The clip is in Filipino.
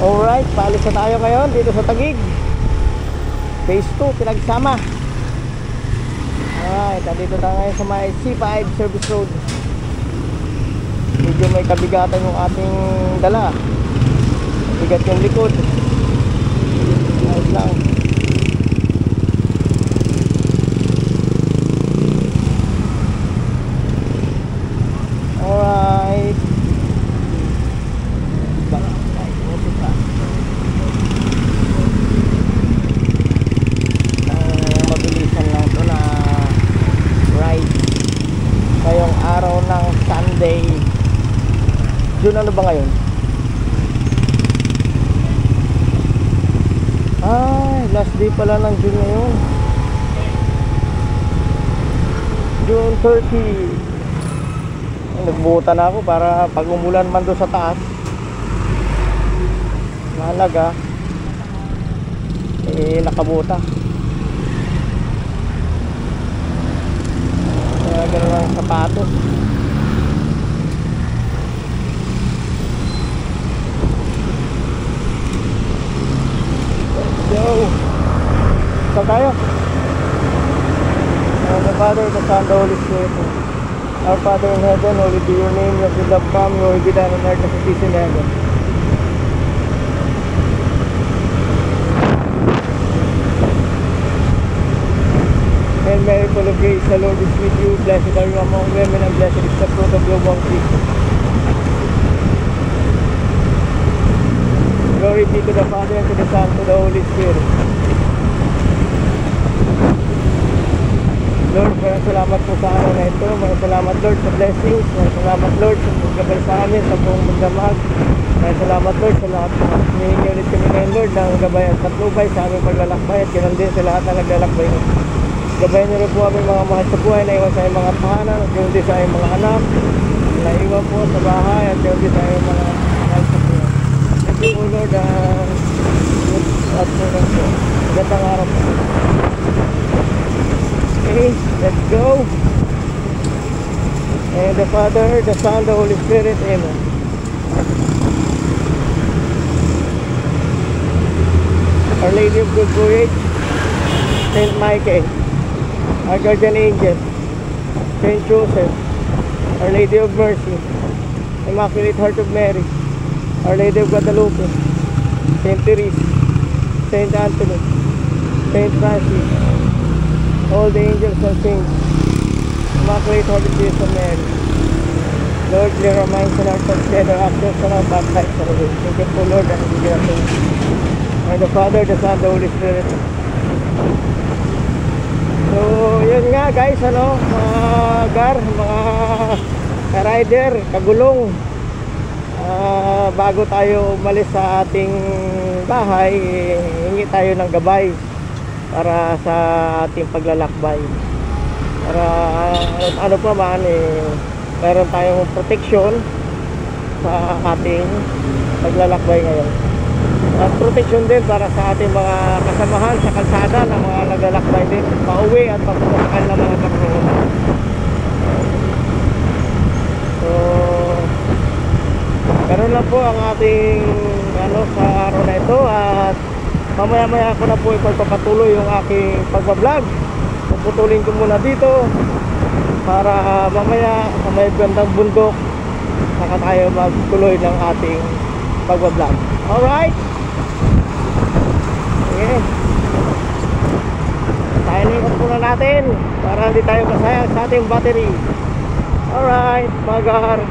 Alright, paalis na tayo ngayon dito sa Taguig. Phase 2, pinagsama. Alright, nandito tayo ngayon sa may C5 Service Road. Medyo may kabigatan yung ating dala. Bigat yung likod. Ayos lang. Alright. Mabilisan lang ito na ride ngayong araw ng Sunday. June ano ba ngayon? Ay, last day pala ng June ngayon. June 30. Nagbuta na ako para pag umulan man doon sa taas, mahalaga nakabuta. Kaya gano'n lang sapatos. Let's go. Saan tayo? The Father, the Son, the Holy Spirit. Our Father in heaven, holy be your name, your kingdom come, your will be done on earth as it is in heaven. Hail Mary, full of grace, the Lord is with you. Blessed are you among women, and blessed is the fruit of your womb, Jesus. Glory be to the Father, and to the Son, and to the Holy Spirit. Lord, maraming salamat po sa araw na ito. Maraming salamat, Lord, sa blessings. Maraming salamat, Lord, sa paggabay sa amin sa buong magdamag. Maraming salamat, Lord, sa lahat. Hinihingi ulit kami ngayon, Lord, ng gabay at patnubay sa aming paglalakbay at ganoon din sa lahat na naglalakbay. Gabayan niyo rin po aming mga mahal sa buhay na iwan sa aming mga tahanan at ganoon din sa aming mga anak na iwan po sa bahay at ganoon din sa aming mga mahal sa buhay. Thank you po, Lord, at magandang araw po. Okay, let's go. And the Father, the Son, the Holy Spirit, amen. Our Lady of Good Voyage, Saint Michael, our Guardian Angel, Saint Joseph, Our Lady of Mercy, Immaculate Heart of Mary, Our Lady of Guadalupe, Saint Therese, Saint Anthony, Saint Francis, all the angels and saints, Immaculate Heart of Jesus and Mary. Lord, clear our minds and our thoughts, guide our actions and our baptize our way. Thank you for Lord, and we give us and the Father, the Son, the Holy Spirit. So, yun nga guys, ano, mga gar, mga rider, kagulong. Bago tayo umalis sa ating bahay, hingi tayo ng gabay para sa ating paglalakbay, para ano pa man meron tayong protection sa ating paglalakbay ngayon, at protection din para sa ating mga kasamahan sa kalsada na mga naglalakbay din pauwi at papupunta ng mga kapatid. So ganoon lang po ang ating ano sa araw na ito, at mamaya-maya ako na po ipagpapatuloy yung aking pagbablog. Puputulin ko muna dito para mamaya sa may gandang bundok saka tayo magtuloy ng ating pagbablog. Alright? Okay. Silent muna natin para hindi tayo masayang sa ating battery. Alright, magar.